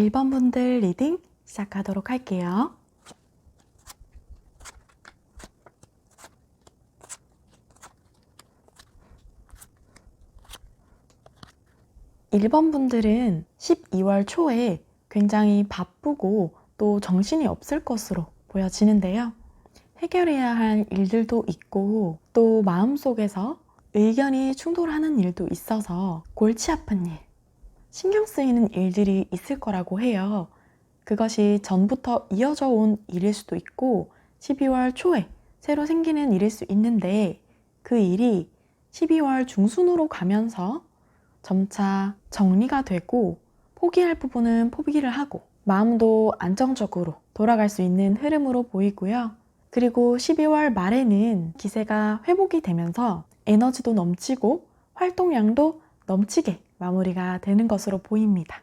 1번 분들 리딩 시작하도록 할게요. 1번 분들은 12월 초에 굉장히 바쁘고 또 정신이 없을 것으로 보여지는데요. 해결해야 할 일들도 있고 또 마음속에서 의견이 충돌하는 일도 있어서 골치 아픈 일, 신경 쓰이는 일들이 있을 거라고 해요. 그것이 전부터 이어져 온 일일 수도 있고 12월 초에 새로 생기는 일일 수 있는데 그 일이 12월 중순으로 가면서 점차 정리가 되고 포기할 부분은 포기를 하고 마음도 안정적으로 돌아갈 수 있는 흐름으로 보이고요. 그리고 12월 말에는 기세가 회복이 되면서 에너지도 넘치고 활동량도 넘치게 마무리가 되는 것으로 보입니다.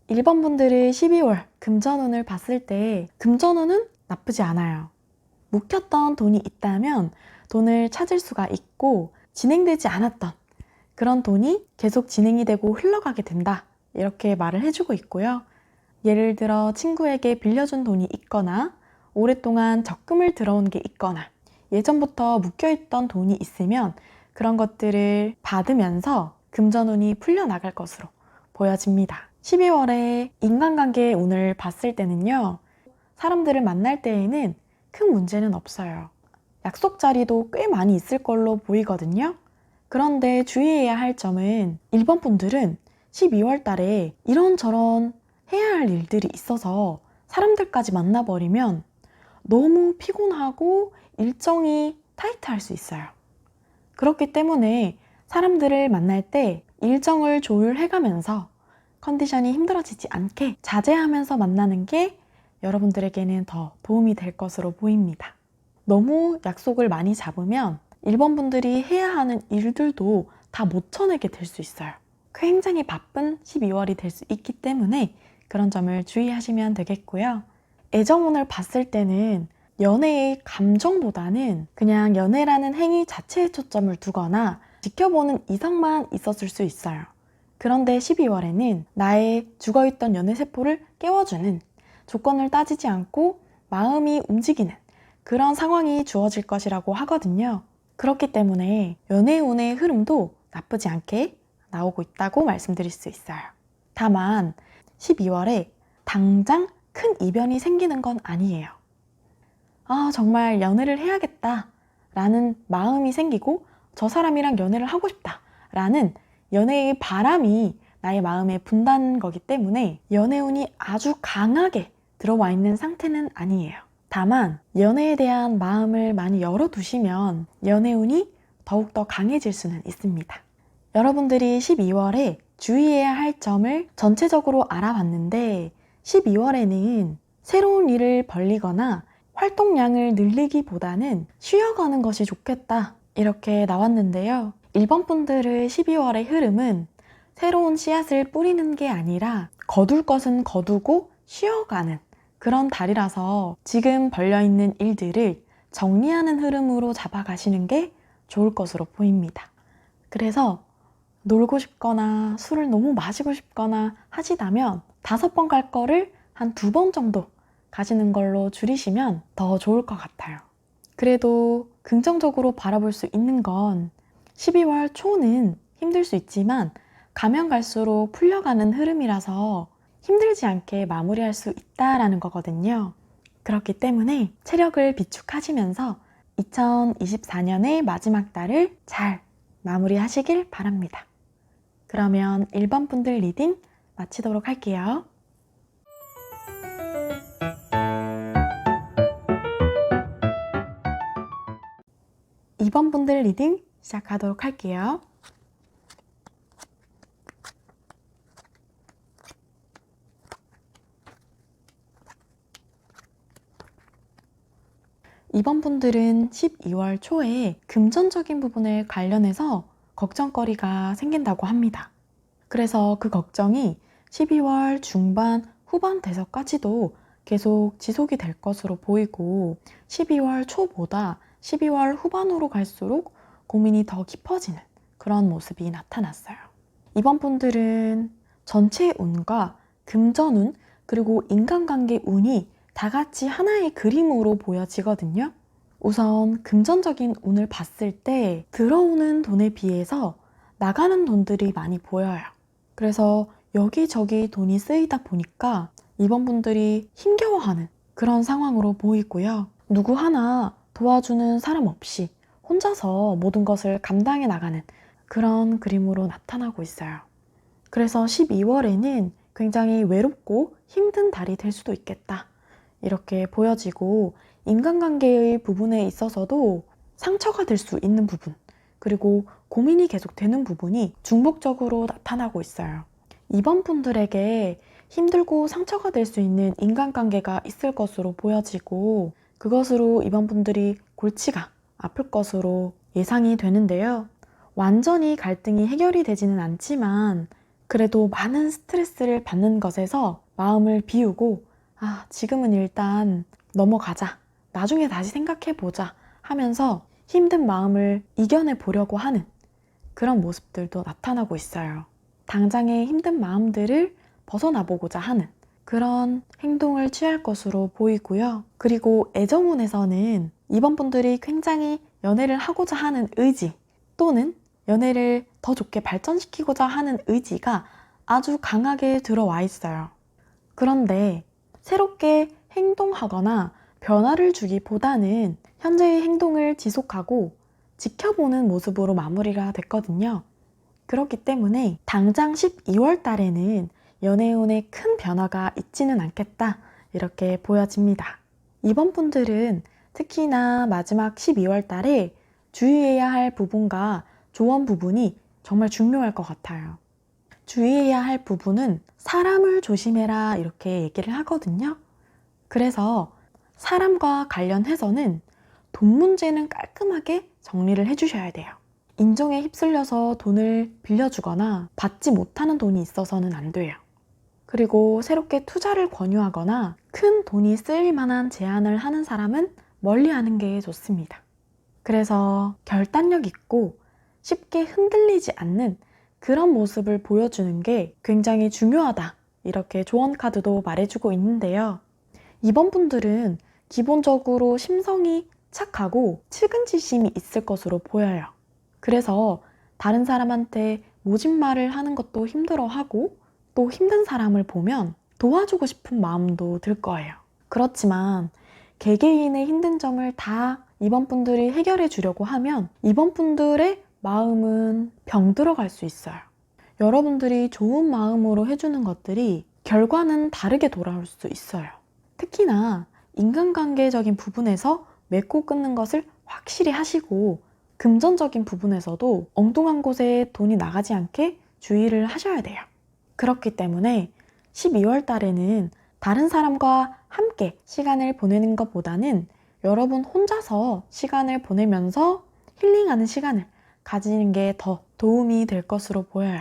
1번 분들의 12월 금전운을 봤을 때 금전운은 나쁘지 않아요. 묵혔던 돈이 있다면 돈을 찾을 수가 있고 진행되지 않았던 그런 돈이 계속 진행이 되고 흘러가게 된다. 이렇게 말을 해주고 있고요. 예를 들어 친구에게 빌려준 돈이 있거나 오랫동안 적금을 들어온 게 있거나 예전부터 묵혀있던 돈이 있으면 그런 것들을 받으면서 금전운이 풀려나갈 것으로 보여집니다. 12월에 인간관계의 운을 봤을 때는요. 사람들을 만날 때에는 큰 문제는 없어요. 약속 자리도 꽤 많이 있을 걸로 보이거든요. 그런데 주의해야 할 점은 1번 분들은 12월 달에 이런저런 해야 할 일들이 있어서 사람들까지 만나버리면 너무 피곤하고 일정이 타이트할 수 있어요. 그렇기 때문에 사람들을 만날 때 일정을 조율해가면서 컨디션이 힘들어지지 않게 자제하면서 만나는 게 여러분들에게는 더 도움이 될 것으로 보입니다. 너무 약속을 많이 잡으면 1번 분들이 해야 하는 일들도 다 못 쳐내게 될 수 있어요. 굉장히 바쁜 12월이 될 수 있기 때문에 그런 점을 주의하시면 되겠고요. 애정운을 봤을 때는 연애의 감정보다는 그냥 연애라는 행위 자체에 초점을 두거나 지켜보는 이성만 있었을 수 있어요. 그런데 12월에는 나의 죽어있던 연애세포를 깨워주는 조건을 따지지 않고 마음이 움직이는 그런 상황이 주어질 것이라고 하거든요. 그렇기 때문에 연애운의 흐름도 나쁘지 않게 나오고 있다고 말씀드릴 수 있어요. 다만 12월에 당장 큰 이변이 생기는 건 아니에요. 정말 연애를 해야겠다 라는 마음이 생기고 저 사람이랑 연애를 하고 싶다 라는 연애의 바람이 나의 마음에 분다는 거기 때문에 연애운이 아주 강하게 들어와 있는 상태는 아니에요. 다만 연애에 대한 마음을 많이 열어두시면 연애운이 더욱더 강해질 수는 있습니다. 여러분들이 12월에 주의해야 할 점을 전체적으로 알아봤는데 12월에는 새로운 일을 벌리거나 활동량을 늘리기보다는 쉬어가는 것이 좋겠다 이렇게 나왔는데요. 1번 분들의 12월의 흐름은 새로운 씨앗을 뿌리는 게 아니라 거둘 것은 거두고 쉬어가는 그런 달이라서 지금 벌려있는 일들을 정리하는 흐름으로 잡아가시는 게 좋을 것으로 보입니다. 그래서 놀고 싶거나 술을 너무 마시고 싶거나 하시다면 5번 갈 거를 한 2번 정도 가시는 걸로 줄이시면 더 좋을 것 같아요. 그래도 긍정적으로 바라볼 수 있는 건 12월 초는 힘들 수 있지만 가면 갈수록 풀려가는 흐름이라서 힘들지 않게 마무리할 수 있다라는 거거든요. 그렇기 때문에 체력을 비축하시면서 2024년의 마지막 달을 잘 마무리하시길 바랍니다. 그러면 1번 분들 리딩 마치도록 할게요. 2번 분들 리딩 시작하도록 할게요. 2번 분들은 12월 초에 금전적인 부분에 관련해서 걱정거리가 생긴다고 합니다. 그래서 그 걱정이 12월 중반, 후반 돼서까지도 계속 지속이 될 것으로 보이고 12월 초보다 12월 후반으로 갈수록 고민이 더 깊어지는 그런 모습이 나타났어요. 2번 분들은 전체 운과 금전운 그리고 인간관계 운이 다 같이 하나의 그림으로 보여지거든요. 우선 금전적인 운을 봤을 때 들어오는 돈에 비해서 나가는 돈들이 많이 보여요. 그래서 여기저기 돈이 쓰이다 보니까 이번 분들이 힘겨워하는 그런 상황으로 보이고요. 누구 하나 도와주는 사람 없이 혼자서 모든 것을 감당해 나가는 그런 그림으로 나타나고 있어요. 그래서 12월에는 굉장히 외롭고 힘든 달이 될 수도 있겠다. 이렇게 보여지고 인간관계의 부분에 있어서도 상처가 될 수 있는 부분, 그리고 고민이 계속되는 부분이 중복적으로 나타나고 있어요. 이번 분들에게 힘들고 상처가 될 수 있는 인간관계가 있을 것으로 보여지고 그것으로 이번 분들이 골치가 아플 것으로 예상이 되는데요. 완전히 갈등이 해결이 되지는 않지만 그래도 많은 스트레스를 받는 것에서 마음을 비우고 지금은 일단 넘어가자. 나중에 다시 생각해보자 하면서 힘든 마음을 이겨내 보려고 하는 그런 모습들도 나타나고 있어요. 당장의 힘든 마음들을 벗어나 보고자 하는 그런 행동을 취할 것으로 보이고요. 그리고 애정운에서는 이번 분들이 굉장히 연애를 하고자 하는 의지 또는 연애를 더 좋게 발전시키고자 하는 의지가 아주 강하게 들어와 있어요. 그런데 새롭게 행동하거나 변화를 주기보다는 현재의 행동을 지속하고 지켜보는 모습으로 마무리가 됐거든요. 그렇기 때문에 당장 12월 달에는 연애운에 큰 변화가 있지는 않겠다 이렇게 보여집니다. 이번 분들은 특히나 마지막 12월 달에 주의해야 할 부분과 조언 부분이 정말 중요할 것 같아요. 주의해야 할 부분은 사람을 조심해라 이렇게 얘기를 하거든요. 그래서 사람과 관련해서는 돈 문제는 깔끔하게 정리를 해주셔야 돼요. 인정에 휩쓸려서 돈을 빌려주거나 받지 못하는 돈이 있어서는 안 돼요. 그리고 새롭게 투자를 권유하거나 큰 돈이 쓰일 만한 제안을 하는 사람은 멀리하는 게 좋습니다. 그래서 결단력 있고 쉽게 흔들리지 않는 그런 모습을 보여주는 게 굉장히 중요하다. 이렇게 조언 카드도 말해주고 있는데요. 이번 분들은 기본적으로 심성이 착하고 측은지심이 있을 것으로 보여요. 그래서 다른 사람한테 모진 말을 하는 것도 힘들어하고 또 힘든 사람을 보면 도와주고 싶은 마음도 들 거예요. 그렇지만 개개인의 힘든 점을 다 이번 분들이 해결해 주려고 하면 이번 분들의 마음은 병들어 갈 수 있어요. 여러분들이 좋은 마음으로 해주는 것들이 결과는 다르게 돌아올 수 있어요. 특히나 인간관계적인 부분에서 맺고 끊는 것을 확실히 하시고 금전적인 부분에서도 엉뚱한 곳에 돈이 나가지 않게 주의를 하셔야 돼요. 그렇기 때문에 12월 달에는 다른 사람과 함께 시간을 보내는 것보다는 여러분 혼자서 시간을 보내면서 힐링하는 시간을 가지는 게 더 도움이 될 것으로 보여요.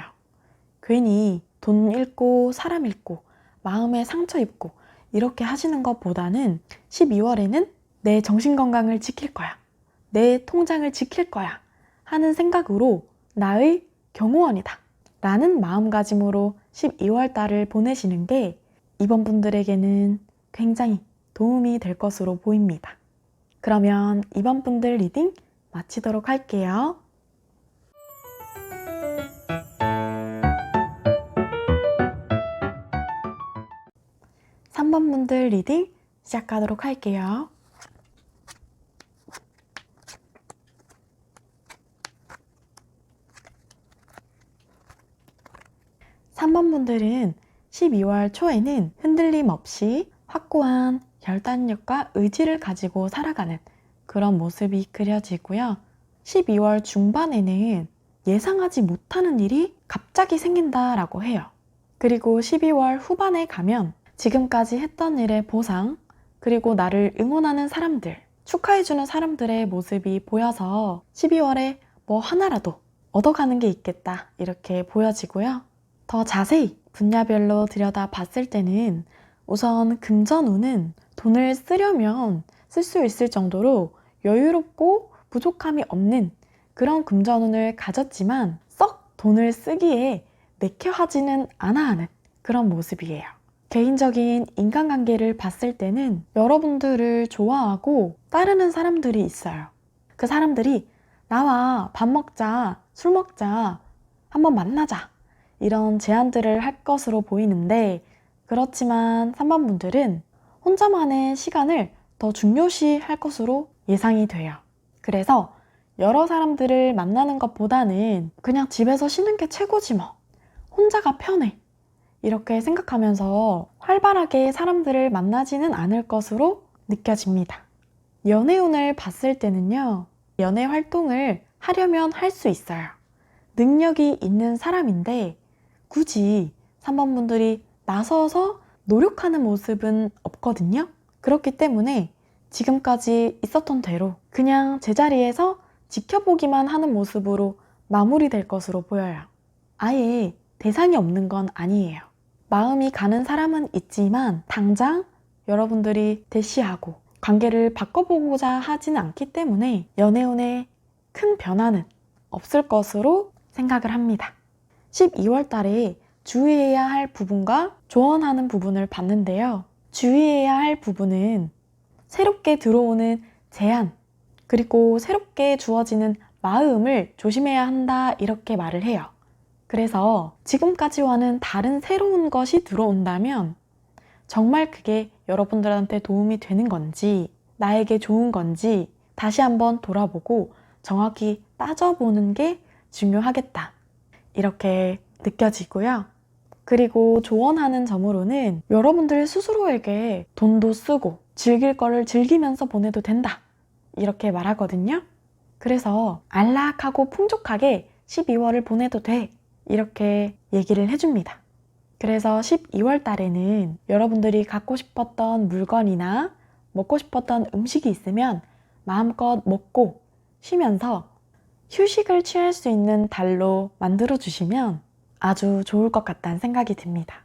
괜히 돈 잃고 사람 잃고 마음에 상처 입고 이렇게 하시는 것보다는 12월에는 내 정신건강을 지킬 거야. 내 통장을 지킬 거야. 하는 생각으로 나의 경호원이다. 라는 마음가짐으로 12월 달을 보내시는 게 이번 분들에게는 굉장히 도움이 될 것으로 보입니다. 그러면 이번 분들 리딩 마치도록 할게요. 3번 분들 리딩 시작하도록 할게요. 삼 번 분들은 12월 초에는 흔들림 없이 확고한 결단력과 의지를 가지고 살아가는 그런 모습이 그려지고요. 12월 중반에는 예상하지 못하는 일이 갑자기 생긴다라고 해요. 그리고 12월 후반에 가면 지금까지 했던 일의 보상, 그리고 나를 응원하는 사람들, 축하해주는 사람들의 모습이 보여서 12월에 뭐 하나라도 얻어가는 게 있겠다 이렇게 보여지고요. 더 자세히 분야별로 들여다 봤을 때는 우선 금전운은 돈을 쓰려면 쓸 수 있을 정도로 여유롭고 부족함이 없는 그런 금전운을 가졌지만 썩 돈을 쓰기에 내켜하지는 않아 하는 그런 모습이에요. 개인적인 인간관계를 봤을 때는 여러분들을 좋아하고 따르는 사람들이 있어요. 그 사람들이 나와 밥 먹자, 술 먹자, 한번 만나자 이런 제안들을 할 것으로 보이는데, 그렇지만 3번 분들은 혼자만의 시간을 더 중요시 할 것으로 예상이 돼요. 그래서 여러 사람들을 만나는 것보다는 그냥 집에서 쉬는 게 최고지 뭐, 혼자가 편해, 이렇게 생각하면서 활발하게 사람들을 만나지는 않을 것으로 느껴집니다. 연애운을 봤을 때는요, 연애 활동을 하려면 할 수 있어요. 능력이 있는 사람인데 굳이 3번 분들이 나서서 노력하는 모습은 없거든요. 그렇기 때문에 지금까지 있었던 대로 그냥 제자리에서 지켜보기만 하는 모습으로 마무리될 것으로 보여요. 아예 대상이 없는 건 아니에요. 마음이 가는 사람은 있지만 당장 여러분들이 대시하고 관계를 바꿔보고자 하지는 않기 때문에 연애운에 큰 변화는 없을 것으로 생각을 합니다. 12월 달에 주의해야 할 부분과 조언하는 부분을 봤는데요. 주의해야 할 부분은 새롭게 들어오는 제안, 그리고 새롭게 주어지는 마음을 조심해야 한다, 이렇게 말을 해요. 그래서 지금까지와는 다른 새로운 것이 들어온다면 정말 그게 여러분들한테 도움이 되는 건지, 나에게 좋은 건지 다시 한번 돌아보고 정확히 따져보는 게 중요하겠다, 이렇게 느껴지고요. 그리고 조언하는 점으로는 여러분들 스스로에게 돈도 쓰고 즐길 거를 즐기면서 보내도 된다, 이렇게 말하거든요. 그래서 안락하고 풍족하게 12월을 보내도 돼, 이렇게 얘기를 해줍니다. 그래서 12월 달에는 여러분들이 갖고 싶었던 물건이나 먹고 싶었던 음식이 있으면 마음껏 먹고 쉬면서 휴식을 취할 수 있는 달로 만들어주시면 아주 좋을 것 같다는 생각이 듭니다.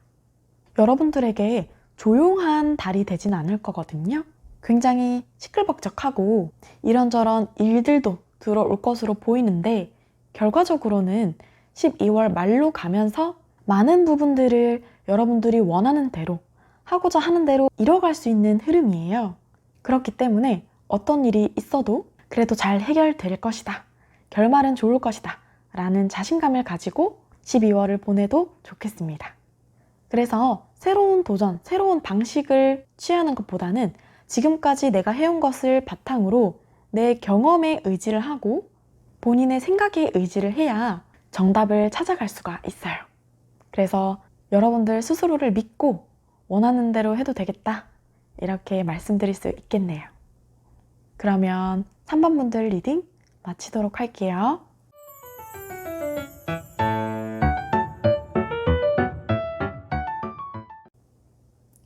여러분들에게 조용한 달이 되진 않을 거거든요. 굉장히 시끌벅적하고 이런저런 일들도 들어올 것으로 보이는데, 결과적으로는 12월 말로 가면서 많은 부분들을 여러분들이 원하는 대로, 하고자 하는 대로 이뤄갈 수 있는 흐름이에요. 그렇기 때문에 어떤 일이 있어도 그래도 잘 해결될 것이다, 결말은 좋을 것이다 라는 자신감을 가지고 12월을 보내도 좋겠습니다. 그래서 새로운 도전, 새로운 방식을 취하는 것보다는 지금까지 내가 해온 것을 바탕으로 내 경험에 의지를 하고 본인의 생각에 의지를 해야 정답을 찾아갈 수가 있어요. 그래서 여러분들 스스로를 믿고 원하는 대로 해도 되겠다, 이렇게 말씀드릴 수 있겠네요. 그러면 3번 분들 리딩 마치도록 할게요.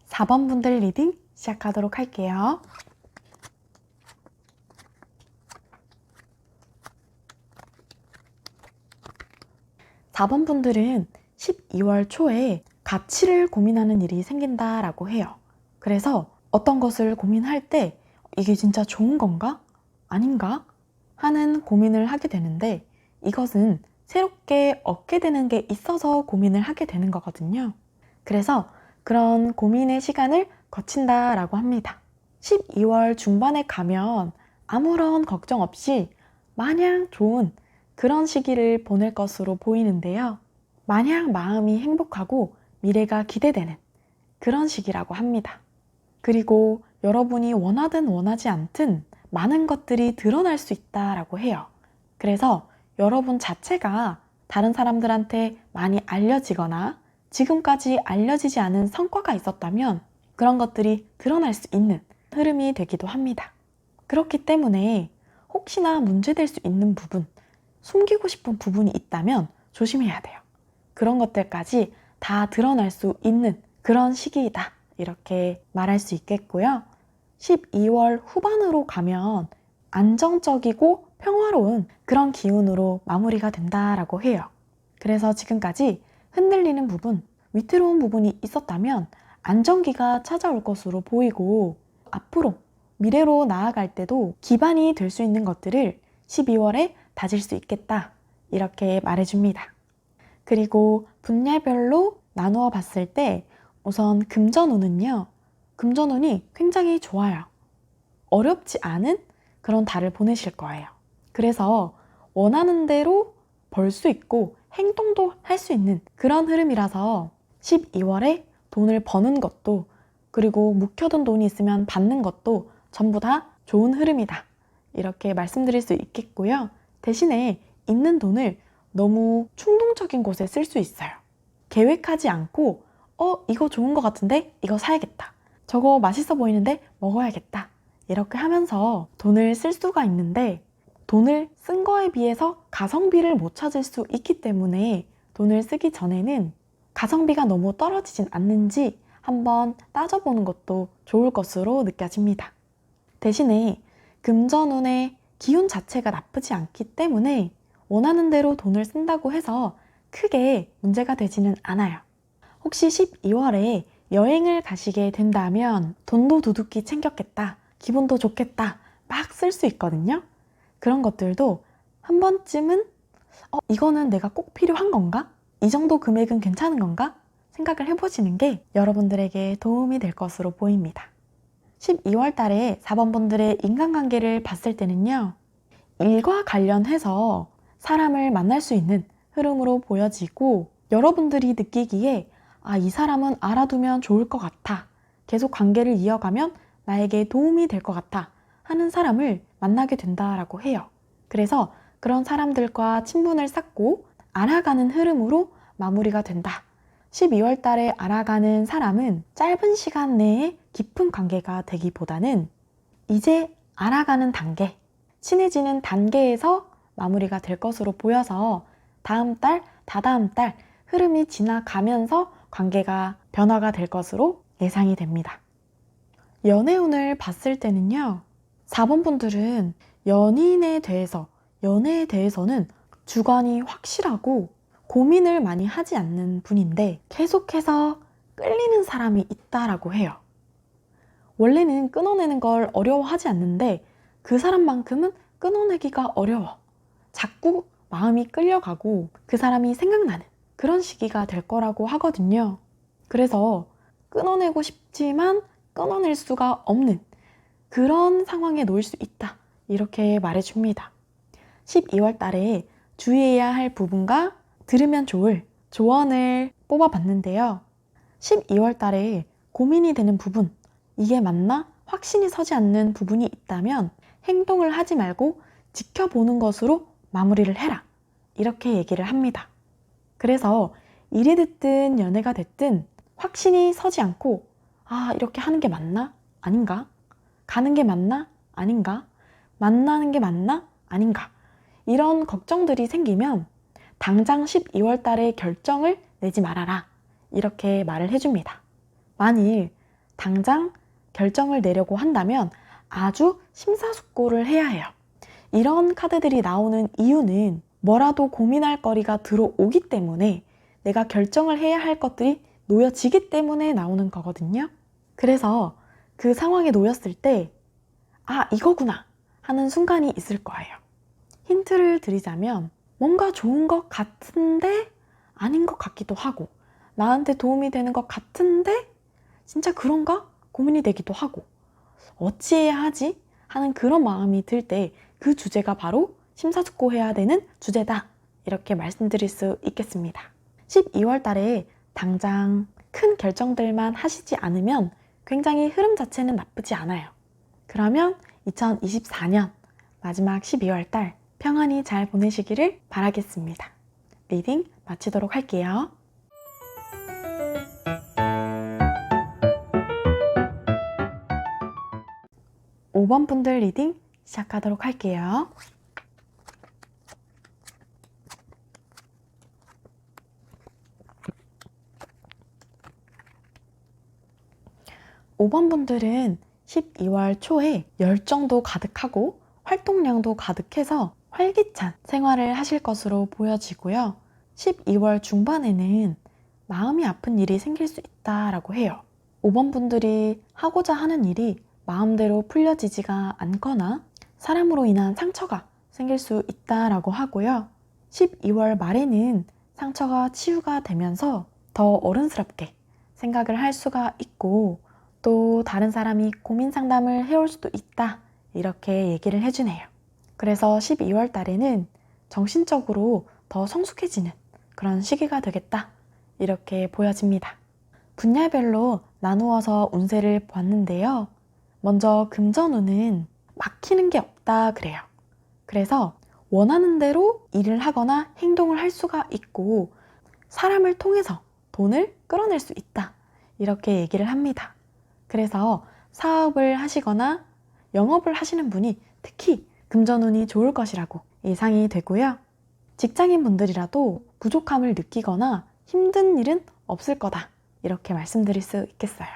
4번 분들 리딩 시작하도록 할게요. 4번 분들은 12월 초에 가치를 고민하는 일이 생긴다라고 해요. 그래서 어떤 것을 고민할 때 이게 진짜 좋은 건가? 아닌가? 하는 고민을 하게 되는데, 이것은 새롭게 얻게 되는 게 있어서 고민을 하게 되는 거거든요. 그래서 그런 고민의 시간을 거친다라고 합니다. 12월 중반에 가면 아무런 걱정 없이 마냥 좋은 그런 시기를 보낼 것으로 보이는데요. 마냥 마음이 행복하고 미래가 기대되는 그런 시기라고 합니다. 그리고 여러분이 원하든 원하지 않든 많은 것들이 드러날 수 있다라고 해요. 그래서 여러분 자체가 다른 사람들한테 많이 알려지거나 지금까지 알려지지 않은 성과가 있었다면 그런 것들이 드러날 수 있는 흐름이 되기도 합니다. 그렇기 때문에 혹시나 문제될 수 있는 부분, 숨기고 싶은 부분이 있다면 조심해야 돼요. 그런 것들까지 다 드러날 수 있는 그런 시기이다, 이렇게 말할 수 있겠고요. 12월 후반으로 가면 안정적이고 평화로운 그런 기운으로 마무리가 된다라고 해요. 그래서 지금까지 흔들리는 부분, 위태로운 부분이 있었다면 안정기가 찾아올 것으로 보이고, 앞으로 미래로 나아갈 때도 기반이 될 수 있는 것들을 12월에 다질 수 있겠다, 이렇게 말해줍니다. 그리고 분야별로 나누어 봤을 때 우선 금전운은요. 금전운이 굉장히 좋아요. 어렵지 않은 그런 달을 보내실 거예요. 그래서 원하는 대로 벌 수 있고 행동도 할 수 있는 그런 흐름이라서 12월에 돈을 버는 것도 그리고 묵혀둔 돈이 있으면 받는 것도 전부 다 좋은 흐름이다. 이렇게 말씀드릴 수 있겠고요. 대신에 있는 돈을 너무 충동적인 곳에 쓸 수 있어요. 계획하지 않고 이거 좋은 것 같은데 이거 사야겠다. 저거 맛있어 보이는데 먹어야겠다. 이렇게 하면서 돈을 쓸 수가 있는데 돈을 쓴 거에 비해서 가성비를 못 찾을 수 있기 때문에 돈을 쓰기 전에는 가성비가 너무 떨어지진 않는지 한번 따져보는 것도 좋을 것으로 느껴집니다. 대신에 금전운의 기운 자체가 나쁘지 않기 때문에 원하는 대로 돈을 쓴다고 해서 크게 문제가 되지는 않아요. 혹시 12월에 여행을 가시게 된다면 돈도 두둑히 챙겼겠다, 기분도 좋겠다, 막 쓸 수 있거든요. 그런 것들도 한 번쯤은 이거는 내가 꼭 필요한 건가? 이 정도 금액은 괜찮은 건가? 생각을 해보시는 게 여러분들에게 도움이 될 것으로 보입니다. 12월 달에 4번 분들의 인간관계를 봤을 때는요. 일과 관련해서 사람을 만날 수 있는 흐름으로 보여지고 여러분들이 느끼기에 이 사람은 알아두면 좋을 것 같아. 계속 관계를 이어가면 나에게 도움이 될 것 같아. 하는 사람을 만나게 된다라고 해요. 그래서 그런 사람들과 친분을 쌓고 알아가는 흐름으로 마무리가 된다. 12월 달에 알아가는 사람은 짧은 시간 내에 깊은 관계가 되기보다는 이제 알아가는 단계, 친해지는 단계에서 마무리가 될 것으로 보여서 다음 달, 다다음 달 흐름이 지나가면서 관계가 변화가 될 것으로 예상이 됩니다. 연애운을 봤을 때는요. 4번 분들은 연애에 대해서는 주관이 확실하고 고민을 많이 하지 않는 분인데 계속해서 끌리는 사람이 있다라고 해요. 원래는 끊어내는 걸 어려워하지 않는데 그 사람만큼은 끊어내기가 어려워. 자꾸 마음이 끌려가고 그 사람이 생각나는 그런 시기가 될 거라고 하거든요. 그래서 끊어내고 싶지만 끊어낼 수가 없는 그런 상황에 놓일 수 있다. 이렇게 말해줍니다. 12월 달에 주의해야 할 부분과 들으면 좋을 조언을 뽑아봤는데요. 12월 달에 고민이 되는 부분, 이게 맞나? 확신이 서지 않는 부분이 있다면 행동을 하지 말고 지켜보는 것으로 마무리를 해라. 이렇게 얘기를 합니다. 그래서 일이 됐든 연애가 됐든 확신이 서지 않고 이렇게 하는 게 맞나? 아닌가? 가는 게 맞나? 아닌가? 만나는 게 맞나? 아닌가? 이런 걱정들이 생기면 당장 12월 달에 결정을 내지 말아라. 이렇게 말을 해줍니다. 만일 당장 결정을 내려고 한다면 아주 심사숙고를 해야 해요. 이런 카드들이 나오는 이유는 뭐라도 고민할 거리가 들어오기 때문에 내가 결정을 해야 할 것들이 놓여지기 때문에 나오는 거거든요. 그래서 그 상황에 놓였을 때 이거구나 하는 순간이 있을 거예요. 힌트를 드리자면 뭔가 좋은 것 같은데 아닌 것 같기도 하고 나한테 도움이 되는 것 같은데 진짜 그런가? 고민이 되기도 하고 어찌해야 하지? 하는 그런 마음이 들 때 그 주제가 바로 심사숙고해야 되는 주제다. 이렇게 말씀드릴 수 있겠습니다. 12월 달에 당장 큰 결정들만 하시지 않으면 굉장히 흐름 자체는 나쁘지 않아요. 그러면 2024년 마지막 12월 달 평안히 잘 보내시기를 바라겠습니다. 리딩 마치도록 할게요. 5번 분들 리딩 시작하도록 할게요. 5번 분들은 12월 초에 열정도 가득하고 활동량도 가득해서 활기찬 생활을 하실 것으로 보여지고요. 12월 중반에는 마음이 아픈 일이 생길 수 있다라고 해요. 5번 분들이 하고자 하는 일이 마음대로 풀려지지가 않거나 사람으로 인한 상처가 생길 수 있다라고 하고요. 12월 말에는 상처가 치유가 되면서 더 어른스럽게 생각을 할 수가 있고 또 다른 사람이 고민 상담을 해올 수도 있다. 이렇게 얘기를 해주네요. 그래서 12월 달에는 정신적으로 더 성숙해지는 그런 시기가 되겠다. 이렇게 보여집니다. 분야별로 나누어서 운세를 보았는데요. 먼저 금전운은 막히는 게 없다 그래요. 그래서 원하는 대로 일을 하거나 행동을 할 수가 있고 사람을 통해서 돈을 끌어낼 수 있다. 이렇게 얘기를 합니다. 그래서 사업을 하시거나 영업을 하시는 분이 특히 금전운이 좋을 것이라고 예상이 되고요. 직장인 분들이라도 부족함을 느끼거나 힘든 일은 없을 거다. 이렇게 말씀드릴 수 있겠어요.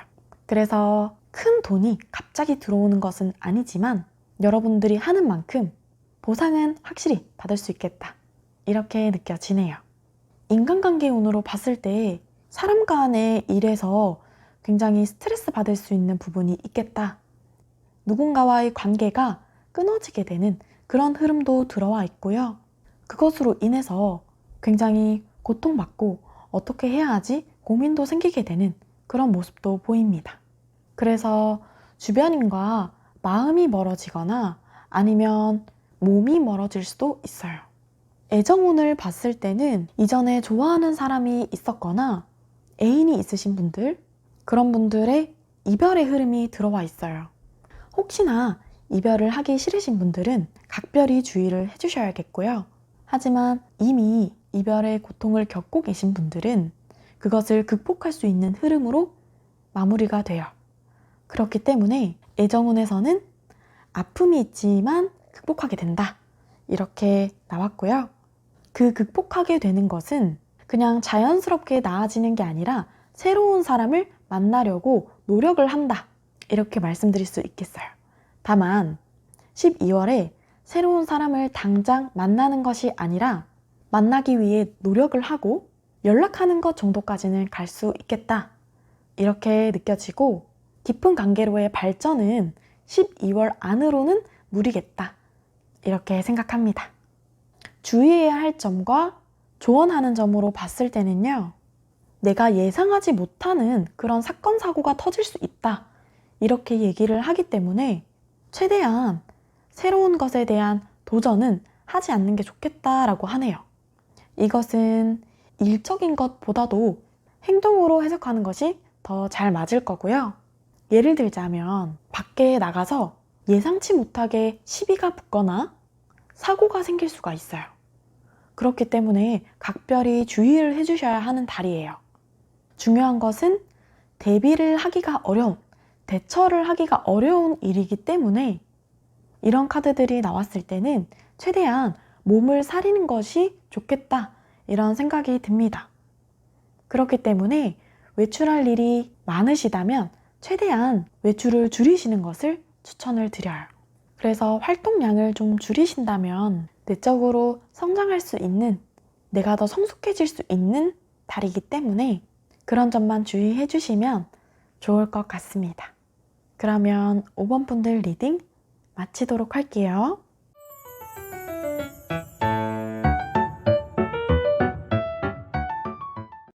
그래서 큰 돈이 갑자기 들어오는 것은 아니지만 여러분들이 하는 만큼 보상은 확실히 받을 수 있겠다. 이렇게 느껴지네요. 인간관계 운으로 봤을 때 사람 간의 일에서 굉장히 스트레스 받을 수 있는 부분이 있겠다. 누군가와의 관계가 끊어지게 되는 그런 흐름도 들어와 있고요. 그것으로 인해서 굉장히 고통받고 어떻게 해야 하지 고민도 생기게 되는 그런 모습도 보입니다. 그래서 주변인과 마음이 멀어지거나 아니면 몸이 멀어질 수도 있어요. 애정운을 봤을 때는 이전에 좋아하는 사람이 있었거나 애인이 있으신 분들, 그런 분들의 이별의 흐름이 들어와 있어요. 혹시나 이별을 하기 싫으신 분들은 각별히 주의를 해주셔야겠고요. 하지만 이미 이별의 고통을 겪고 계신 분들은 그것을 극복할 수 있는 흐름으로 마무리가 돼요. 그렇기 때문에 애정운에서는 아픔이 있지만 극복하게 된다. 이렇게 나왔고요. 그 극복하게 되는 것은 그냥 자연스럽게 나아지는 게 아니라 새로운 사람을 만나려고 노력을 한다. 이렇게 말씀드릴 수 있겠어요. 다만 12월에 새로운 사람을 당장 만나는 것이 아니라 만나기 위해 노력을 하고 연락하는 것 정도까지는 갈 수 있겠다. 이렇게 느껴지고 깊은 관계로의 발전은 12월 안으로는 무리겠다. 이렇게 생각합니다. 주의해야 할 점과 조언하는 점으로 봤을 때는요. 내가 예상하지 못하는 그런 사건, 사고가 터질 수 있다. 이렇게 얘기를 하기 때문에 최대한 새로운 것에 대한 도전은 하지 않는 게 좋겠다라고 하네요. 이것은 일적인 것보다도 행동으로 해석하는 것이 더 잘 맞을 거고요. 예를 들자면 밖에 나가서 예상치 못하게 시비가 붙거나 사고가 생길 수가 있어요. 그렇기 때문에 각별히 주의를 해주셔야 하는 달이에요. 중요한 것은 대비를 하기가 어려운, 대처를 하기가 어려운 일이기 때문에 이런 카드들이 나왔을 때는 최대한 몸을 사리는 것이 좋겠다 이런 생각이 듭니다. 그렇기 때문에 외출할 일이 많으시다면 최대한 외출을 줄이시는 것을 추천을 드려요. 그래서 활동량을 좀 줄이신다면 내적으로 성장할 수 있는, 내가 더 성숙해질 수 있는 달이기 때문에 그런 점만 주의해 주시면 좋을 것 같습니다. 그러면 5번 분들 리딩 마치도록 할게요.